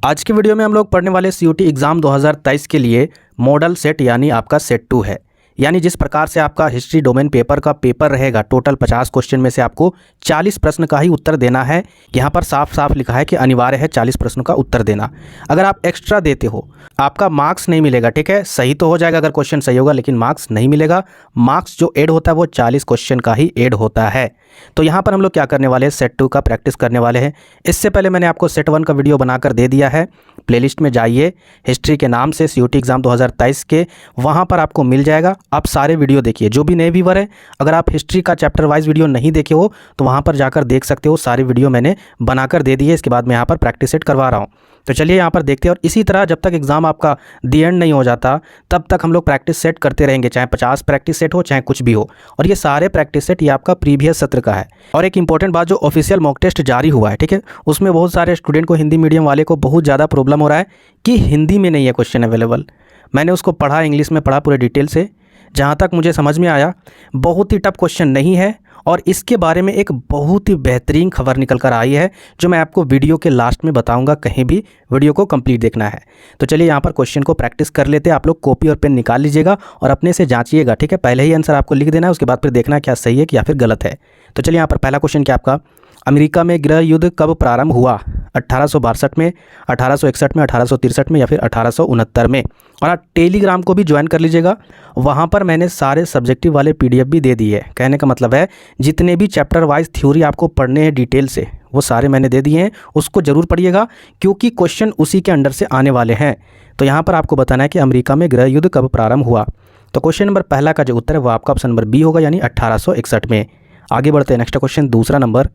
आज की वीडियो में हम लोग पढ़ने वाले सीयूटी एग्ज़ाम 2023 के लिए मॉडल सेट यानी आपका सेट 2 है। यानी जिस प्रकार से आपका हिस्ट्री डोमेन पेपर का पेपर रहेगा, टोटल 50 क्वेश्चन में से आपको 40 प्रश्न का ही उत्तर देना है। यहाँ पर साफ साफ लिखा है कि अनिवार्य है 40 प्रश्नों का उत्तर देना। अगर आप एक्स्ट्रा देते हो आपका मार्क्स नहीं मिलेगा, ठीक है। सही तो हो जाएगा अगर क्वेश्चन सही होगा, लेकिन मार्क्स नहीं मिलेगा। मार्क्स जो ऐड होता है वो 40 क्वेश्चन का ही ऐड होता है। तो यहाँ पर हम लोग क्या करने वाले हैं, सेट 2 का प्रैक्टिस करने वाले हैं। इससे पहले मैंने आपको सेट 1 का वीडियो बनाकर दे दिया है। प्लेलिस्ट में जाइए, हिस्ट्री के नाम से सीयूटी एग्ज़ाम 2023 के, वहाँ पर आपको मिल जाएगा। आप सारे वीडियो देखिए। जो भी नए व्यूअर है, अगर आप हिस्ट्री का चैप्टर वाइज वीडियो नहीं देखे हो तो वहाँ पर जाकर देख सकते हो। सारे वीडियो मैंने बनाकर दे दिए। इसके बाद मैं यहाँ पर प्रैक्टिस सेट करवा रहा हूँ। तो चलिए यहाँ पर देखते हैं। और इसी तरह जब तक एग्ज़ाम आपका दी एंड नहीं हो जाता तब तक हम लोग प्रैक्टिस सेट करते रहेंगे, चाहे 50 प्रैक्टिस सेट हो चाहे कुछ भी हो। और ये सारे प्रैक्टिस सेट ये आपका प्रीवियस सत्र का है। और एक इंपॉर्टेंट बात, जो ऑफिशियल मॉक टेस्ट जारी हुआ है, ठीक है, उसमें बहुत सारे स्टूडेंट को, हिंदी मीडियम वाले को बहुत ज़्यादा प्रॉब्लम हो रहा है कि हिंदी में नहीं है क्वेश्चन अवेलेबल। मैंने उसको पढ़ा, इंग्लिश में पढ़ा पूरे डिटेल से। जहाँ तक मुझे समझ में आया बहुत ही टफ क्वेश्चन नहीं है। और इसके बारे में एक बहुत ही बेहतरीन खबर निकल कर आई है जो मैं आपको वीडियो के लास्ट में बताऊंगा। कहीं भी वीडियो को कंप्लीट देखना है। तो चलिए यहाँ पर क्वेश्चन को प्रैक्टिस कर लेते हैं। आप लोग कॉपी और पेन निकाल लीजिएगा और अपने से जांचिएगा, ठीक है। पहले ही आंसर आपको लिख देना है, उसके बाद फिर देखना क्या सही है या फिर गलत है। तो चलिए यहाँ पर पहला क्वेश्चन क्या आपका, अमेरिका में गृह युद्ध कब प्रारंभ हुआ? 1862 में, 1861 में, 1863 में या फिर 1869 में। और आप टेलीग्राम को भी ज्वाइन कर लीजिएगा, वहाँ पर मैंने सारे सब्जेक्टिव वाले पीडीएफ भी दे दी है। कहने का मतलब है जितने भी चैप्टर वाइज थ्योरी आपको पढ़ने हैं डिटेल से, वो सारे मैंने दे दिए हैं। उसको ज़रूर पढ़िएगा क्योंकि क्वेश्चन उसी के अंडर से आने वाले हैं। तो यहाँ पर आपको बताना है कि अमेरिका में गृह युद्ध कब प्रारंभ हुआ। तो क्वेश्चन नंबर पहला का जो उत्तर है वो आपका ऑप्शन नंबर बी होगा, यानी 1861 में। आगे बढ़ते हैं नेक्स्ट क्वेश्चन, दूसरा नंबर।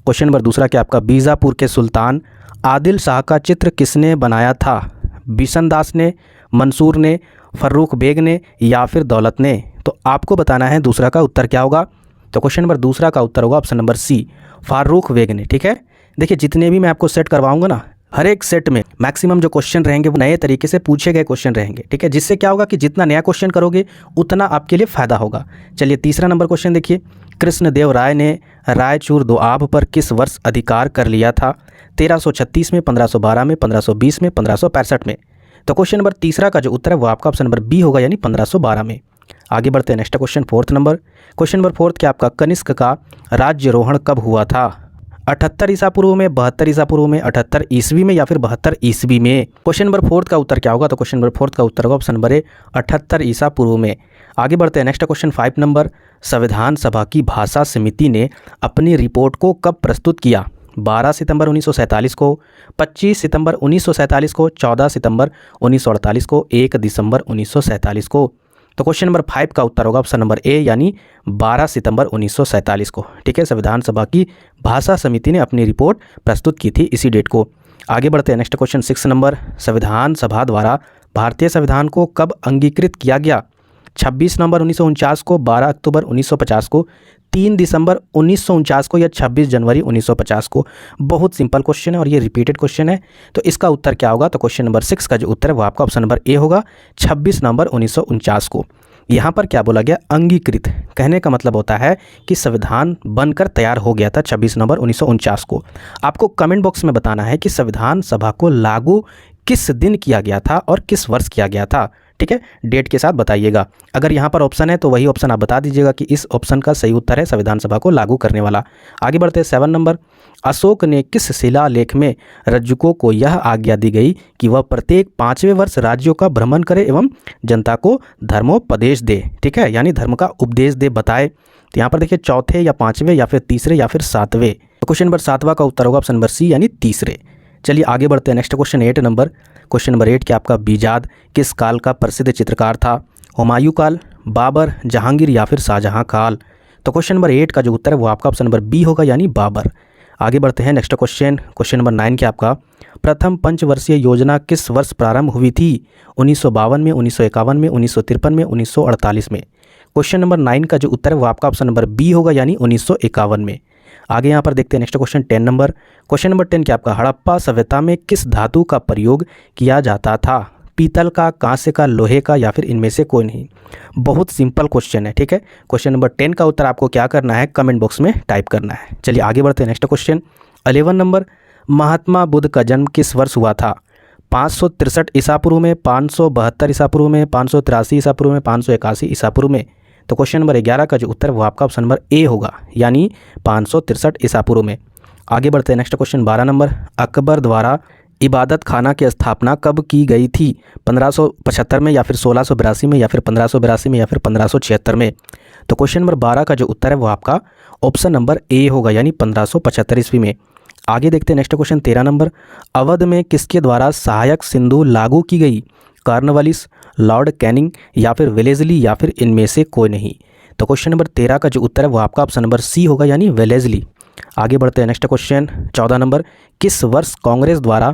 क्वेश्चन नंबर दूसरा क्या आपका, बीजापुर के सुल्तान आदिल शाह का चित्र किसने बनाया था? बिशन दास ने, मंसूर ने, फर्रुख बेग ने या फिर दौलत ने। तो आपको बताना है दूसरा का उत्तर क्या होगा। तो क्वेश्चन नंबर दूसरा का उत्तर होगा option number C, Farooq Baig ने, ठीक है। देखिए जितने भी मैं आपको सेट करवाऊंगा ना, हर एक सेट में मैक्सिमम जो क्वेश्चन रहेंगे वो नए तरीके से पूछे गए क्वेश्चन रहेंगे, ठीक है। जिससे क्या होगा कि जितना नया क्वेश्चन करोगे उतना आपके लिए फ़ायदा होगा। चलिए तीसरा नंबर क्वेश्चन देखिए, कृष्णदेव राय ने रायचूर दोआब पर किस वर्ष अधिकार कर लिया था? 1336 में, 1512 में, 1520 में, 1565 में। तो क्वेश्चन नंबर तीसरा का जो उत्तर है वो आपका ऑप्शन नंबर बी होगा, यानी 1512 में। आगे बढ़ते हैं next question, fourth number. Question number fourth क्या आपका, कनिष्क का राज्यरोहण कब हुआ था? 78 ईसा पूर्व में, 72 ईसा पूर्व में, 78 ईस्वी में या फिर 72 ईस्वी में। क्वेश्चन नंबर फोर्थ का उत्तर क्या होगा? तो क्वेश्चन नंबर फोर्थ का उत्तर होगा ऑप्शन नंबर ए, 78 ईसा पूर्व में। आगे बढ़ते हैं नेक्स्ट क्वेश्चन, 5 नंबर। संविधान सभा की भाषा समिति ने अपनी रिपोर्ट को कब प्रस्तुत किया? 12 सितंबर 1947 को, 25 सितंबर 1947 को, 14 सितंबर 1948 को, 1 दिसंबर 1947 को। तो क्वेश्चन नंबर 5 का उत्तर होगा ऑप्शन नंबर ए, यानी 12 सितंबर 1947 को, ठीक है। संविधान सभा की भाषा समिति ने अपनी रिपोर्ट प्रस्तुत की थी इसी डेट को। आगे बढ़ते हैं नेक्स्ट क्वेश्चन, 6 नंबर। संविधान सभा द्वारा भारतीय संविधान को कब अंगीकृत किया गया? 26 नवंबर 1949 को, 12 अक्टूबर 1950 को, 3 दिसंबर 1949 को या 26 जनवरी 1950 को। बहुत सिंपल क्वेश्चन है और ये रिपीटेड क्वेश्चन है। तो इसका उत्तर क्या होगा? तो क्वेश्चन नंबर 6 का जो उत्तर है वो आपका ऑप्शन नंबर ए होगा, 26 नवंबर 1949 को। यहाँ पर क्या बोला गया? अंगीकृत। कहने का मतलब होता है कि संविधान बनकर तैयार हो गया था 26 नवंबर 1949 को। आपको कमेंट बॉक्स में बताना है कि संविधान सभा को लागू किस दिन किया गया था और किस वर्ष किया गया था, ठीक है। डेट के साथ बताइएगा। अगर यहाँ पर ऑप्शन है तो वही ऑप्शन आप बता दीजिएगा कि इस ऑप्शन का सही उत्तर है संविधान सभा को लागू करने वाला। आगे बढ़ते हैं 7 नंबर। अशोक ने किस शिलालेख में रज्जुकों को यह आज्ञा दी गई कि वह प्रत्येक 5वें वर्ष राज्यों का भ्रमण करे एवं जनता को धर्मोपदेश दे, ठीक है, यानी धर्म का उपदेश दे, बताए। तो यहाँ पर देखिए चौथे या 5वें या फिर तीसरे या फिर 7वें। तो क्वेश्चन नंबर 7वां का उत्तर होगा ऑप्शन नंबर सी, यानी तीसरे। चलिए आगे बढ़ते हैं next question, 8 number. Question number 8 क्या आपका, बीजाद किस काल का प्रसिद्ध चित्रकार था? हुमायूं काल, बाबर, जहांगीर या फिर शाहजहां काल। तो क्वेश्चन नंबर 8 का जो उत्तर है वो आपका ऑप्शन नंबर बी होगा, यानी बाबर। आगे बढ़ते हैं नेक्स्ट क्वेश्चन, क्वेश्चन नंबर 9 क्या आपका, प्रथम पंचवर्षीय योजना किस वर्ष प्रारंभ हुई थी? 1952 में, 1951 में, 1953 में, 1948 में। क्वेश्चन नंबर 9 का जो उत्तर है वो आपका ऑप्शन नंबर बी होगा, यानी 1951 में। आगे यहाँ पर देखते हैं next question, 10 number. Question number 10 क्या आपका, हड़प्पा सभ्यता में किस धातु का प्रयोग किया जाता था? पीतल का, कांस्य का, लोहे का या फिर इनमें से कोई नहीं। बहुत सिंपल क्वेश्चन है, ठीक है। क्वेश्चन नंबर 10 का उत्तर आपको क्या करना है, कमेंट बॉक्स में टाइप करना है। चलिए आगे बढ़ते हैं next question, 11 number. Mahatma Buddha का जन्म किस वर्ष हुआ था? 563 ईसा पूर्व में, 572 ईसा पूर्व में, 583 ईसा पूर्व में, 581 ईसा पूर्व में। तो क्वेश्चन नंबर 11 का जो उत्तर है वो आपका ऑप्शन नंबर ए होगा, यानी 563 ईसा पूर्व में। आगे बढ़ते हैं नेक्स्ट क्वेश्चन 12 नंबर, अकबर द्वारा इबादत खाना की स्थापना कब की गई थी? 1575 में, या फिर 1682 में, या फिर 1582 में, या फिर 1576 में। तो क्वेश्चन नंबर 12 का जो उत्तर है वो आपका ऑप्शन नंबर ए होगा, यानी 1575 ईस्वी में। आगे देखते हैं नेक्स्ट क्वेश्चन 13 नंबर, अवध में किसके द्वारा सहायक सिंधु लागू की गई? कॉर्नवालिस, लॉर्ड कैनिंग, या फिर वेलेस्ली, या फिर इनमें से कोई नहीं। तो क्वेश्चन नंबर 13 का जो उत्तर है वो आपका ऑप्शन नंबर सी होगा, यानी वेलेस्ली। आगे बढ़ते हैं नेक्स्ट क्वेश्चन 14 नंबर, किस वर्ष कांग्रेस द्वारा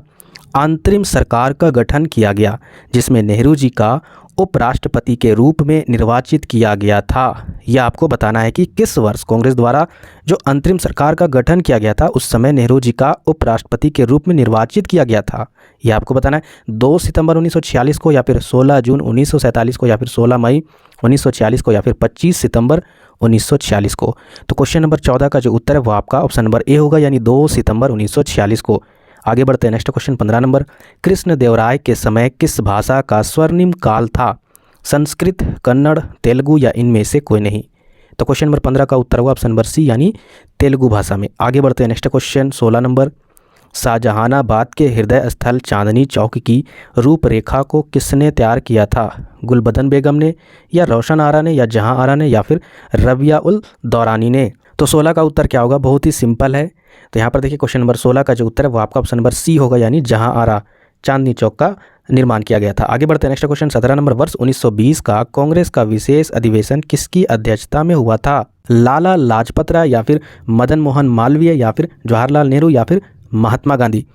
अंतरिम सरकार का गठन किया गया जिसमें नेहरू जी का उपराष्ट्रपति के रूप में निर्वाचित किया गया था? यह आपको बताना है कि किस वर्ष कांग्रेस द्वारा जो अंतरिम सरकार का गठन किया गया था उस समय नेहरू जी का उपराष्ट्रपति के रूप में निर्वाचित किया गया था। यह आपको बताना है 2 सितंबर 1946 को, या फिर 16 जून 1947 को, या फिर 16 मई 1946 को, या फिर 25 सितंबर 1946 को। तो क्वेश्चन नंबर 14 का जो उत्तर है वो आपका ऑप्शन नंबर ए होगा, यानी 2 सितंबर 1946 को। आगे बढ़ते हैं next question 15 number, Krishna Devaraya के समय किस भाषा का स्वर्णिम काल था? संस्कृत, कन्नड़, तेलुगु, या इनमें से कोई नहीं। तो क्वेश्चन नंबर 15 का उत्तर होगा ऑप्शन नंबर सी, यानी तेलुगु भाषा में। आगे बढ़ते हैं नेक्स्ट क्वेश्चन 16 नंबर, शाहजहानाबाद के हृदय स्थल चांदनी चौक की रूपरेखा को किसने तैयार किया था? गुलबदन बेगम ने, या रोशन आरा ने, या जहां आरा ने, या फिर रबिया उल दौरानी ने। तो 16 का उत्तर क्या होगा? बहुत ही सिंपल है। तो यहाँ पर देखिए क्वेश्चन नंबर 16 का जो उत्तर है वो आपका ऑप्शन नंबर सी होगा, यानी जहां आरा चांदनी चौक का निर्माण किया गया था। आगे बढ़ते हैं नेक्स्ट क्वेश्चन 17 नंबर, वर्ष 1920 का कांग्रेस का विशेष अधिवेशन किसकी अध्यक्षता में हुआ था? लाला लाजपत राय, या फिर मदन मोहन मालवीय, या फिर जवाहरलाल नेहरू, या फिर महात्मा गांधी।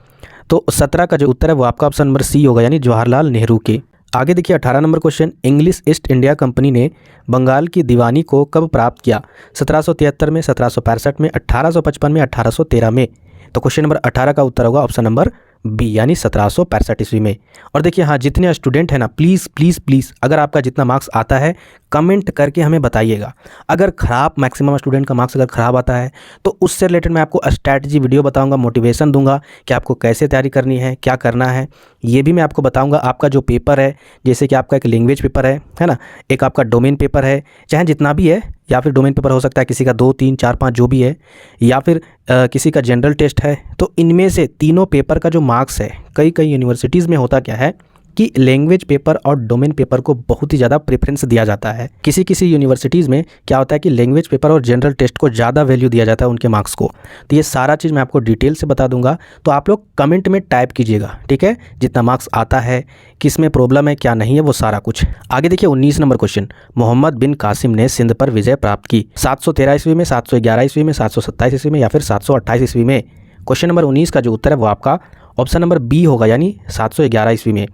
तो 17 का जो उत्तर है वो आपका ऑप्शन नंबर सी होगा, यानी जवाहरलाल नेहरू के। आगे देखिए 18 number question, English east India company ने बंगाल की दीवानी को कब प्राप्त किया? 1773 में, 1765 में, 1855 में, 1813 में। तो क्वेश्चन नंबर 18 का उत्तर होगा ऑप्शन नंबर बी, यानी 1765 ईस्वी में। और देखिए हाँ, जितने स्टूडेंट हैं ना, प्लीज़ प्लीज़ प्लीज़ अगर आपका जितना मार्क्स आता है कमेंट करके हमें बताइएगा। अगर ख़राब मैक्सिमम स्टूडेंट का मार्क्स अगर ख़राब आता है तो उससे रिलेटेड मैं आपको स्ट्रैटेजी वीडियो बताऊंगा, मोटिवेशन दूंगा कि आपको कैसे तैयारी करनी है, क्या करना है, ये भी मैं आपको बताऊंगा। आपका जो पेपर है, जैसे कि आपका एक लैंग्वेज पेपर है ना, एक आपका डोमेन पेपर है, चाहे जितना भी है, या फिर डोमेन पेपर हो सकता है किसी का 2, 3, 4, 5 जो भी है, या फिर किसी का जनरल टेस्ट है। तो इनमें से तीनों पेपर का जो मार्क्स है, कई यूनिवर्सिटीज़ में होता क्या है कि लैंग्वेज पेपर और डोमेन पेपर को बहुत ही ज़्यादा प्रेफरेंस दिया जाता है। किसी यूनिवर्सिटीज़ में क्या होता है कि लैंग्वेज पेपर और जनरल टेस्ट को ज़्यादा वैल्यू दिया जाता है उनके मार्क्स को। तो ये सारा चीज़ मैं आपको डिटेल से बता दूंगा, तो आप लोग कमेंट में टाइप कीजिएगा, ठीक है, जितना मार्क्स आता है, किस में प्रॉब्लम है, क्या नहीं है, वो सारा कुछ। आगे देखिए 19 नंबर क्वेश्चन, मोहम्मद बिन कासिम ने सिंध पर विजय प्राप्त की 713 ईस्वी में, 711 ईस्वी में, 727 ईस्वी में, या फिर 728 ईस्वी में। क्वेश्चन नंबर 19 का जो उत्तर है वो आपका ऑप्शन नंबर बी होगा, यानी 711 ईस्वी में।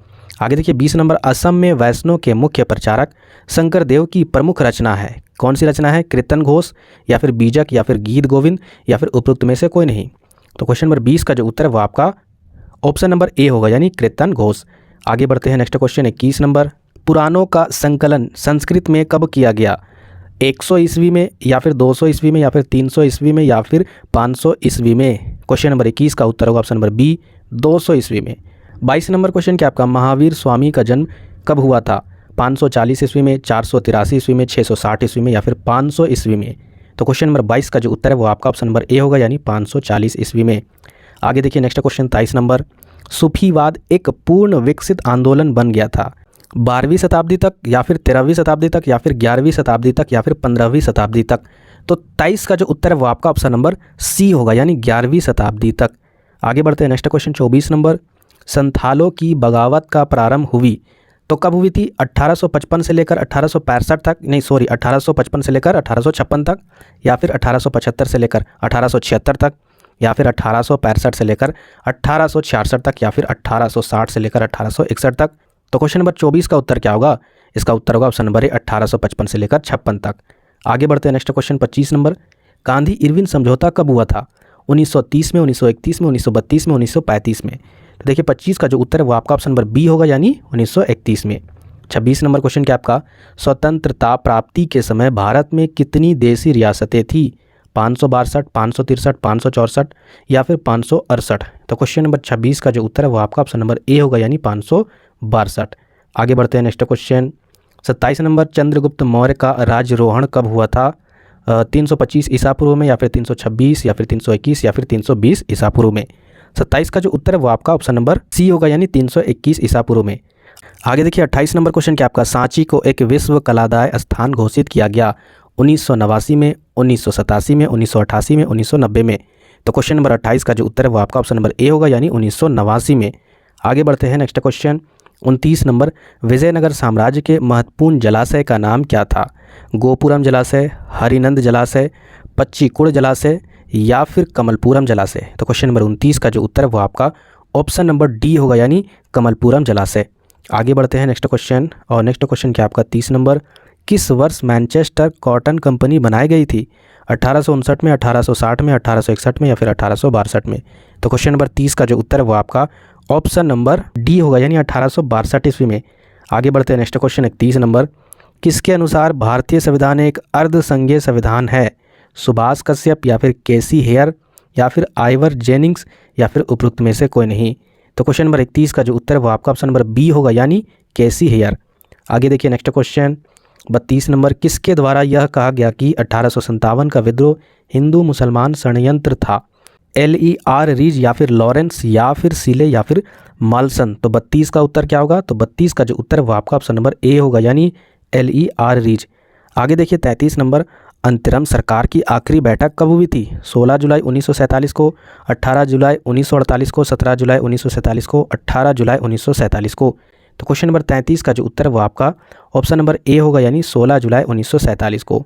आगे देखिए 20 नंबर, असम में वैष्णव के मुख्य प्रचारक शंकरदेव की प्रमुख रचना है। कौन सी रचना है? कीर्तन घोष, या फिर बीजक, या फिर गीत गोविंद, या फिर उपरोक्त में से कोई नहीं। तो क्वेश्चन नंबर 20 का जो उत्तर है वो आपका ऑप्शन नंबर ए होगा, यानी कीर्तन घोष। आगे बढ़ते हैं नेक्स्ट क्वेश्चन 21 नंबर, पुराणों का संकलन संस्कृत में कब किया गया? 100 ईस्वी में, या फिर 200 ईस्वी में, या फिर 300 ईस्वी में, या फिर 500 ईस्वी में। क्वेश्चन नंबर 21 का उत्तर होगा ऑप्शन नंबर बी, 200 ईस्वी में। 22 नंबर क्वेश्चन क्या आपका, महावीर स्वामी का जन्म कब हुआ था? 540 ईस्वी में, 483 ईस्वी में, 660 ईस्वी में, या फिर 500 ईस्वी में। तो क्वेश्चन नंबर 22 का जो उत्तर है वो आपका ऑप्शन नंबर ए होगा, यानी 540 ईस्वी में। आगे देखिए नेक्स्ट क्वेश्चन 23 नंबर, सूफीवाद एक पूर्ण विकसित आंदोलन बन गया था 12वीं शताब्दी तक, या फिर 13वीं शताब्दी तक, या फिर 11वीं शताब्दी तक, या फिर 15वीं शताब्दी तक। तो 23 का जो उत्तर है वो आपका ऑप्शन नंबर सी होगा, यानी 11वीं शताब्दी तक। आगे बढ़ते हैं नेक्स्ट क्वेश्चन 24 नंबर, संथालों की बगावत का प्रारंभ हुई तो कब हुई थी? 1855 से लेकर 1865 तक, नहीं सॉरी 1855 से लेकर 1856 तक, या फिर 1875 से लेकर 1876 तक, या फिर 1865 से लेकर 1866 तक, या फिर 1860 से लेकर 1861 तक। तो क्वेश्चन नंबर 24 का उत्तर क्या होगा? इसका उत्तर होगा ऑप्शन नंबर ए, 1855 से लेकर 56 तक। आगे बढ़ते हैं next question 25 number, Gandhi Irwin समझौता कब हुआ था? 1930 में, 1931 में, 1932 में, 1935 में। तो देखिए 25 का जो उत्तर है वो आपका ऑप्शन नंबर बी होगा, यानी 1931 में। 26 नंबर क्वेश्चन क्या आपका, स्वतंत्रता प्राप्ति के समय भारत में कितनी देशी रियासतें थी? 562, 563, 564 या फिर 568। तो क्वेश्चन नंबर 26 का जो उत्तर है वो आपका ऑप्शन नंबर ए होगा, यानी 562। आगे बढ़ते हैं next question 27 number, Chandragupta Maurya का राज्यारोहण कब हुआ था? 325 ईसा पूर्व में, या फिर 326, या फिर 321, या फिर 320 ईसा पूर्व में। 27 का जो उत्तर है वो आपका ऑप्शन नंबर सी होगा, यानी 321 ईसा पूर्व में। आगे देखिए 28 नंबर क्वेश्चन क्या आपका, सांची को एक विश्व कलादाय स्थान घोषित किया गया 1989 में, 1987 में, 1988 में, 1990 में। तो क्वेश्चन नंबर 28 का जो उत्तर है वो आपका ऑप्शन नंबर ए होगा, यानी 1989 में। आगे बढ़ते हैं नेक्स्ट क्वेश्चन 29 नंबर, विजयनगर साम्राज्य के महत्वपूर्ण जलाशय का नाम क्या था? गोपुरम जलाशय, हरिनंद जलाशय, पच्चीकुड़ जलाशय या फिर कमलपुरम जलाशय। तो क्वेश्चन नंबर 29 का जो उत्तर है वो आपका ऑप्शन नंबर डी होगा, यानी कमलपुरम जलाशय। आगे बढ़ते हैं नेक्स्ट क्वेश्चन, और नेक्स्ट क्वेश्चन क्या आपका 30 नंबर, किस वर्ष मैनचेस्टर कॉटन कंपनी बनाई गई थी? 1859 में, 1860 में, 1861 में या फिर 1862 में। तो क्वेश्चन नंबर 30 का जो उत्तर है वो आपका ऑप्शन नंबर डी होगा, यानी 1862 ईस्वी में। आगे बढ़ते हैं नेक्स्ट क्वेश्चन 31 नंबर, किसके अनुसार भारतीय संविधान एक अर्धसंघीय संविधान है? सुभाष कश्यप या फिर केसी हेयर या फिर आइवर जेनिंग्स या फिर उपरोक्त में से कोई नहीं। तो क्वेश्चन नंबर 31 का जो उत्तर है वो आपका ऑप्शन नंबर बी होगा, यानी केसी हेयर। आगे देखिए नेक्स्ट क्वेश्चन 32 नंबर, किसके द्वारा यह कहा गया कि 1857 का विद्रोह हिंदू मुसलमान षड्यंत्र था? LER रीज या फिर लॉरेंस या फिर सीले या फिर माल्सन। तो 32 का उत्तर क्या होगा? तो 32 का जो उत्तर है वो आपका ऑप्शन नंबर ए होगा, यानी LER रीज। आगे देखिए 33 नंबर, अंतरिम सरकार की आखिरी बैठक कब हुई थी? 16 जुलाई 1947 को, 18 जुलाई 1948 को, 17 जुलाई 1947 को, 18 जुलाई 1947 को। तो क्वेश्चन नंबर 33 का जो उत्तर है वो आपका ऑप्शन नंबर ए होगा, यानी 16 जुलाई 1947 को।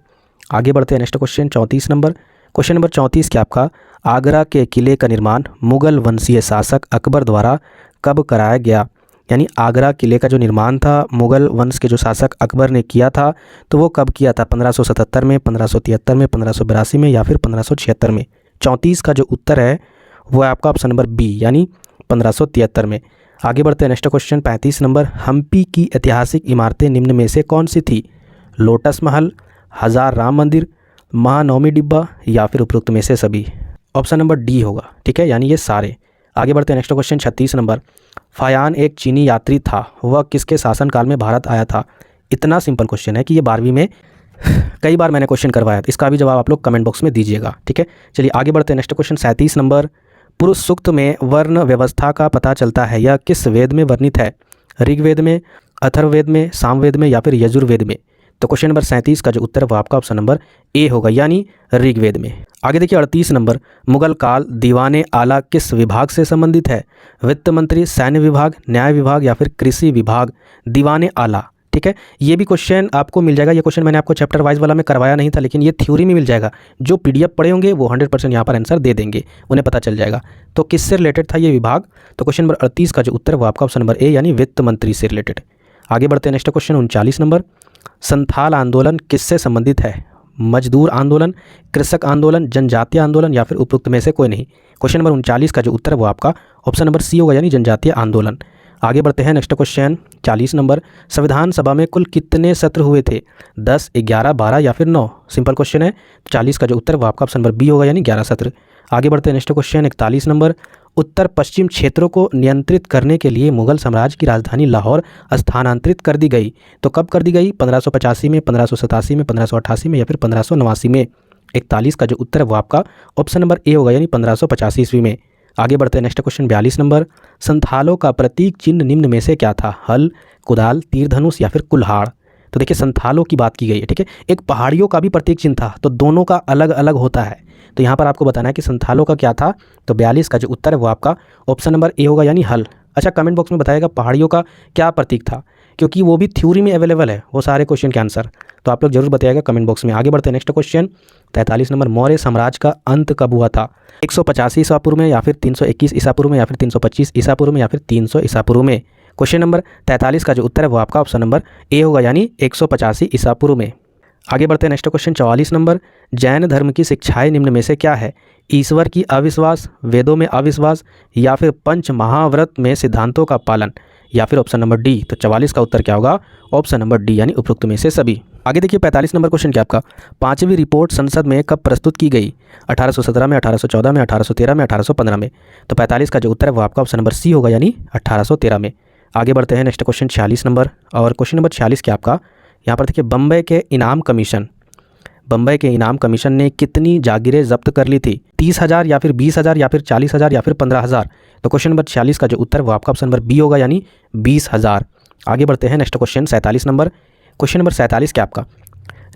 आगे बढ़ते हैं next question 34 number. Question number 34 क्या आपका, आगरा के किले का निर्माण मुगल वंशीय शासक अकबर द्वारा कब कराया गया? यानी आगरा किले का जो निर्माण था मुगल वंश के जो शासक अकबर ने किया था, तो वो कब किया था? 1577 में, 1573 में, 1582 में या फिर 1576 में। 34 का जो उत्तर है वो है आपका ऑप्शन नंबर बी, यानी 1573 में। आगे बढ़ते हैं नेक्स्ट क्वेश्चन 35 नंबर, हम्पी की ऐतिहासिक इमारतें निम्न में से कौन सी थी? लोटस महल, हजार राम मंदिर, महानवमी डिब्बा या फिर उपरोक्त में से सभी। ऑप्शन नंबर डी होगा, ठीक है, यानी ये सारे। आगे बढ़ते हैं नेक्स्ट क्वेश्चन 36 नंबर, फायान एक चीनी यात्री था, वह किसके शासनकाल में भारत आया था? इतना सिंपल क्वेश्चन है कि ये 12वीं में कई बार मैंने क्वेश्चन करवाया था। इसका भी जवाब आप लोग कमेंट बॉक्स में दीजिएगा, ठीक है। चलिए आगे बढ़ते हैं नेक्स्ट क्वेश्चन 37 नंबर, पुरुष सूक्त में वर्ण व्यवस्था का पता चलता है, यह किस वेद में वर्णित है? ऋग्वेद में, अथर्ववेद में, सामवेद में या फिर यजुर्वेद में। तो क्वेश्चन नंबर 37 का जो उत्तर है वो आपका ऑप्शन नंबर ए होगा, यानी ऋग्वेद में। आगे देखिए 38 नंबर, मुगल काल दीवाने आला किस विभाग से संबंधित है? वित्त मंत्री, सैन्य विभाग, न्याय विभाग या फिर कृषि विभाग। दीवाने आला, ठीक है, ये भी क्वेश्चन आपको मिल जाएगा। ये क्वेश्चन मैंने आपको चैप्टर वाइज वाला में करवाया नहीं था, लेकिन ये थ्योरी में मिल जाएगा। जो PDF पढ़े होंगे वो 100% यहाँ पर आंसर दे देंगे, उन्हें पता चल जाएगा। तो किससे रिलेटेड था ये विभाग? तो क्वेश्चन नंबर 38 का जो उत्तर है वो आपका ऑप्शन नंबर ए, यानी वित्त मंत्री से रिलेटेड। आगे बढ़ते हैं नेक्स्ट क्वेश्चन 39 नंबर, संथाल आंदोलन किससे संबंधित है? मजदूर आंदोलन, कृषक आंदोलन, जनजातीय आंदोलन या फिर उपरोक्त में से कोई नहीं। क्वेश्चन नंबर 39 का जो उत्तर है वो आपका ऑप्शन नंबर सी होगा, यानी जनजातीय आंदोलन। आगे बढ़ते हैं नेक्स्ट क्वेश्चन 40 नंबर, संविधान सभा में कुल कितने सत्र हुए थे? 10, 11, 12 या फिर 9। सिंपल क्वेश्चन है। 40 का जो उत्तर है वो आपका ऑप्शन नंबर बी होगा, यानी 11 सत्र। आगे बढ़ते हैं नेक्स्ट क्वेश्चन 41 नंबर, उत्तर पश्चिम क्षेत्रों को नियंत्रित करने के लिए मुगल साम्राज्य की राजधानी लाहौर स्थानांतरित कर दी गई। तो कब कर दी गई? 1585 में, 1587 में, 1588 में या फिर 1589 में। 41 का जो उत्तर है वो आपका ऑप्शन नंबर ए होगा, यानी 1585 ईस्वी में। आगे बढ़ते हैं नेक्स्ट क्वेश्चन 42 नंबर, संथालों का प्रतीक चिन्ह निम्न में से क्या था? हल, कुदाल, तीर धनुष या फिर कुल्हाड़। तो देखिए संथालों की बात की गई है, ठीक है। एक पहाड़ियों का भी प्रतीक चिन्ह था, तो दोनों का अलग अलग होता है। तो यहाँ पर आपको बताना है कि संथालों का क्या था। तो 42 का जो उत्तर है वो आपका ऑप्शन नंबर ए होगा, यानी हल। अच्छा, कमेंट बॉक्स में बताइएगा पहाड़ियों का क्या प्रतीक था, क्योंकि वो भी थ्योरी में अवेलेबल है वो सारे क्वेश्चन के आंसर। तो आप लोग जरूर बताइएगा कमेंट बॉक्स में। आगे बढ़ते हैं नेक्स्ट क्वेश्चन 43 नंबर, मौर्य साम्राज्य का अंत कब हुआ था? 185 ईसा पूर्व में या फिर 321 ईसा पूर्व में या फिर 325 ईसा पूर्व में या फिर 300 ईसा पूर्व में। क्वेश्चन नंबर 43 का जो उत्तर है वो आपका ऑप्शन नंबर ए होगा, यानी 185 ईसा पूर्व में। आगे बढ़ते हैं नेक्स्ट क्वेश्चन 44 नंबर, जैन धर्म की शिक्षाएं निम्न में से क्या है? ईश्वर की अविश्वास, वेदों में अविश्वास या फिर पंच महाव्रत में सिद्धांतों का पालन या फिर ऑप्शन नंबर डी। तो 44 का उत्तर क्या होगा? ऑप्शन नंबर डी यानी उपरोक्त में से सभी। आगे देखिए 45 नंबर क्वेश्चन क्या आपका, पांचवी रिपोर्ट संसद में कब प्रस्तुत की गई? 1817 में, 1814 में, 1813 में, 1815 में। तो 45 का जो उत्तर है वो आपका ऑप्शन नंबर सी होगा यानी 1813 में। आगे बढ़ते हैं नेक्स्ट क्वेश्चन 46 नंबर। और क्वेश्चन नंबर 46 क्या आपका, यहाँ पर देखिए बम्बई के इनाम कमीशन ने कितनी जागीरें जब्त कर ली थी? 30,000 या फिर 20,000 या फिर 40,000 या फिर 15,000। तो क्वेश्चन नंबर 46 का जो उत्तर वो आपका ऑप्शन नंबर बी होगा यानी 20,000। आगे बढ़ते हैं next question 47 number. Question number 47 क्या आपका,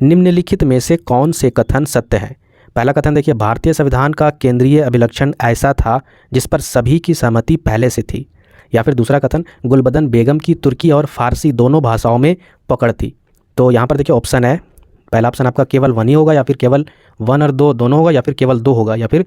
निम्नलिखित में से कौन से कथन सत्य हैं? पहला कथन देखिए, भारतीय संविधान का केंद्रीय अभिलक्षण ऐसा था जिस पर सभी की सहमति पहले से थी। या फिर दूसरा कथन, गुलबदन बेगम की तुर्की और फारसी दोनों भाषाओं में पकड़ थी। तो यहाँ पर देखिए ऑप्शन है, पहला ऑप्शन आपका केवल 1 ही होगा या फिर केवल 1 और 2 दोनों होगा या फिर केवल 2 होगा या फिर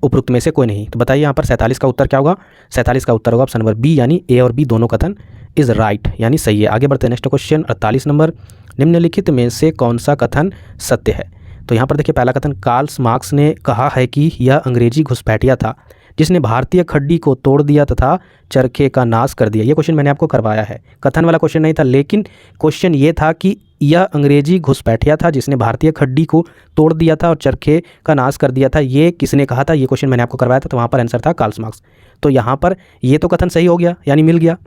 उपरोक्त में से कोई नहीं। तो बताइए यहाँ पर 47 का उत्तर क्या होगा? 47 का उत्तर होगा ऑप्शन नंबर बी यानी ए और बी दोनों कथन इज़ राइट यानी सही है। आगे बढ़ते हैं नेक्स्ट क्वेश्चन 48 नंबर, निम्नलिखित में से कौन सा कथन सत्य है? तो यहाँ पर देखिए पहला कथन, कार्ल मार्क्स ने कहा है कि यह अंग्रेजी घुसपैठिया था जिसने भारतीय खड्डी को तोड़ दिया तथा चरखे का नाश कर दिया। ये क्वेश्चन मैंने आपको करवाया है, कथन वाला क्वेश्चन नहीं था, लेकिन क्वेश्चन ये था कि यह अंग्रेजी घुसपैठिया था जिसने भारतीय खड्डी को तोड़ दिया था और चरखे का नाश कर दिया था। ये किसने कहा था? ये क्वेश्चन मैंने आपको करवाया था, तो वहाँ पर आंसर था कार्ल मार्क्स। तो यहाँ पर ये तो कथन सही हो गया यानी मिल गया।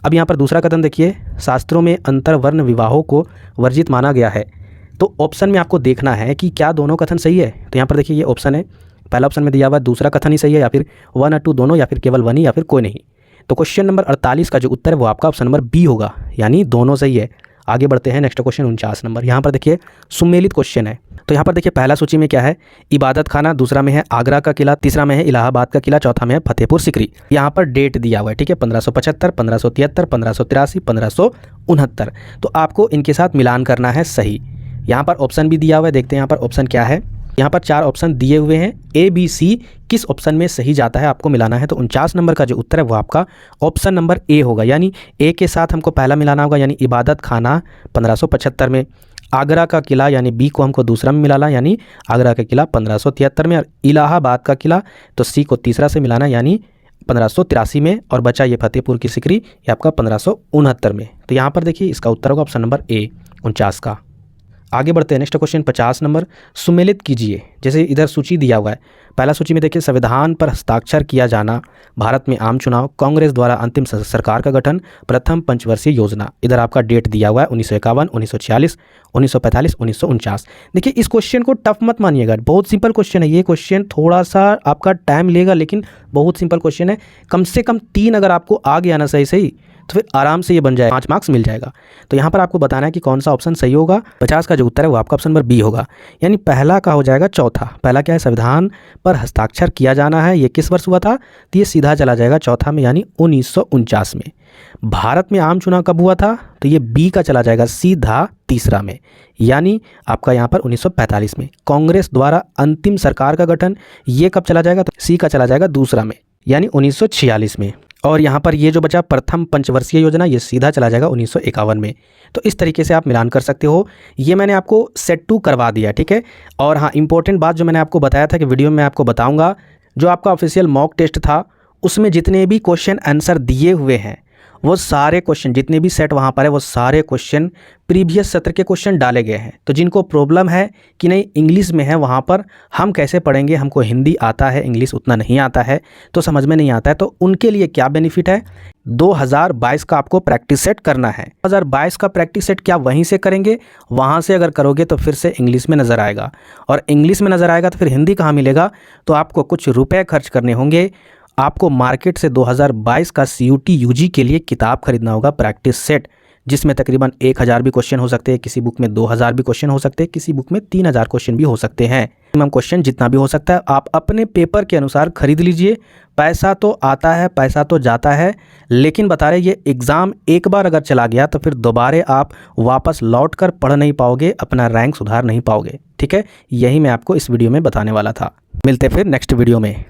अब यहाँ पर दूसरा कथन देखिए, शास्त्रों में अंतर्वर्ण विवाहों को वर्जित माना गया है। तो ऑप्शन में आपको देखना है कि क्या दोनों कथन सही है। तो यहाँ पर देखिए ये ऑप्शन है, पहला ऑप्शन में दिया हुआ दूसरा कथन ही सही है या फिर 1 और 2 दोनों या फिर केवल 1 ही या फिर कोई नहीं। तो क्वेश्चन नंबर 48 का जो उत्तर है वो आपका ऑप्शन नंबर बी होगा यानी दोनों सही है। आगे बढ़ते हैं नेक्स्ट क्वेश्चन 49 नंबर। यहाँ पर देखिए सुमेलित क्वेश्चन है। तो यहाँ पर देखिए पहला सूची में क्या है? इबादत खाना, दूसरा में है आगरा का किला, तीसरा में है इलाहाबाद का किला, चौथा में है फतेहपुर सिकरी। यहाँ पर डेट दिया हुआ है, ठीक है, 1575, 1573, 1583, 1569। तो आपको इनके साथ मिलान करना है सही। यहाँ पर ऑप्शन भी दिया हुआ है, देखते हैं यहाँ पर ऑप्शन क्या है। यहाँ पर 4 ऑप्शन दिए हुए हैं, ए बी सी, किस ऑप्शन में सही जाता है आपको मिलाना है। तो 49 नंबर का जो उत्तर है वो आपका ऑप्शन नंबर ए होगा यानी ए के साथ हमको पहला मिलाना होगा यानी इबादत खाना 1575 में, आगरा का किला यानी बी को हमको दूसरा में मिलाना यानी आगरा का किला 1573 में, और इलाहाबाद का किला तो सी को तीसरा से मिलाना यानी 1583 में, और बचा ये फतेहपुर की सिकरी ये आपका 1569 में। तो यहाँ पर देखिए इसका उत्तर होगा ऑप्शन नंबर ए 49 का। आगे बढ़ते हैं नेक्स्ट क्वेश्चन 50 नंबर, सुमेलित कीजिए। जैसे इधर सूची दिया हुआ है, पहला सूची में देखिए संविधान पर हस्ताक्षर किया जाना, भारत में आम चुनाव, कांग्रेस द्वारा अंतिम सरकार का गठन, प्रथम पंचवर्षीय योजना। इधर आपका डेट दिया हुआ है 1951, 1946, 1945, 1949। देखिए इस क्वेश्चन को टफ मत मानिएगा, बहुत सिंपल क्वेश्चन है ये। क्वेश्चन थोड़ा सा आपका टाइम लेगा लेकिन बहुत सिंपल क्वेश्चन है। कम से कम 3 अगर आपको आ गया ना सही सही तो फिर आराम से ये बन जाए, 5 मार्क्स मिल जाएगा। तो यहाँ पर आपको बताना है कि कौन सा ऑप्शन सही होगा। 50 का जो उत्तर है वो आपका ऑप्शन नंबर बी होगा यानी पहला का हो जाएगा चौथा। पहला क्या है? संविधान पर हस्ताक्षर किया जाना है, ये किस वर्ष हुआ था? तो ये सीधा चला जाएगा चौथा में यानी 1949 में। भारत में आम चुनाव कब हुआ था? तो ये बी का चला जाएगा सीधा तीसरा में यानी आपका यहाँ पर 1945 में। कांग्रेस द्वारा अंतिम सरकार का गठन ये कब चला जाएगा? तो सी का चला जाएगा दूसरा में यानी 1946 में। और यहाँ पर ये जो बचा प्रथम पंचवर्षीय योजना ये सीधा चला जाएगा 1951 में। तो इस तरीके से आप मिलान कर सकते हो। ये मैंने आपको सेट 2 करवा दिया, ठीक है। और हाँ, इंपॉर्टेंट बात जो मैंने आपको बताया था कि वीडियो में मैं आपको बताऊंगा, जो आपका ऑफिशियल मॉक टेस्ट था उसमें जितने भी क्वेश्चन आंसर दिए हुए हैं वो सारे क्वेश्चन, जितने भी सेट वहाँ पर है वो सारे क्वेश्चन प्रीवियस सत्र के क्वेश्चन डाले गए हैं। तो जिनको प्रॉब्लम है कि नहीं इंग्लिश में है वहाँ पर हम कैसे पढ़ेंगे, हमको हिंदी आता है इंग्लिश उतना नहीं आता है तो समझ में नहीं आता है, तो उनके लिए क्या बेनिफिट है? 2022 का आपको प्रैक्टिस सेट करना है। 2022 का प्रैक्टिस सेट क्या वहीं से करेंगे? वहाँ से अगर करोगे तो फिर से इंग्लिश में नज़र आएगा, और इंग्लिश में नज़र आएगा तो फिर हिंदी कहाँ मिलेगा? तो आपको कुछ रुपए खर्च करने होंगे। आपको मार्केट से 2022 का CUT UG के लिए किताब खरीदना होगा प्रैक्टिस सेट, जिसमें तकरीबन 1000 भी क्वेश्चन हो सकते हैं, किसी बुक में 2000 भी क्वेश्चन हो सकते हैं, किसी बुक में 3000 क्वेश्चन भी हो सकते हैं। मिनिमम क्वेश्चन जितना भी हो सकता है आप अपने पेपर के अनुसार खरीद लीजिए। पैसा तो आता है, पैसा तो जाता है, लेकिन बता रहे ये एग्ज़ाम एक बार अगर चला गया तो फिर दोबारा आप वापस लौट कर पढ़ नहीं पाओगे, अपना रैंक सुधार नहीं पाओगे, ठीक है। यही मैं आपको इस वीडियो में बताने वाला था। मिलते फिर नेक्स्ट वीडियो में।